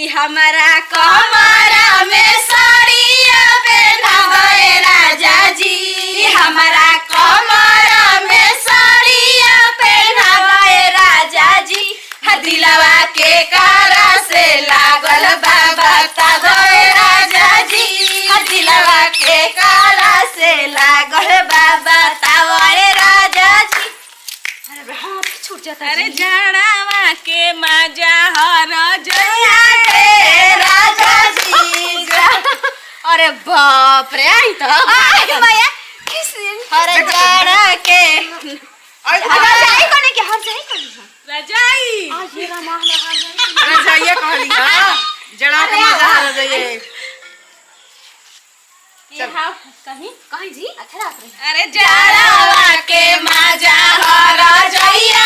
कि हमारा कमरा में साड़िया पहनावे राजा जी, हमारा कमरा में साड़िया पहनावे राजा जी। दिलवा के कारा से लागल बाबा तावे राजा जी, दिलवा के कारा से लागल बाबा तावे राजा जी। अरे हाँ छूट जाता। अरे जड़ावा के मजा हर जया राजा जी। अरे बाप रे आई तो भैया किस अरे जड़ा के रजाई कोने के हर जाई कोने रजाई आज मेरा मां रजाइया कहली हां जड़ा के मजा हर जया ये हां कहीं जी अच्छा रात रे। अरे जड़ावा के मजा हर जया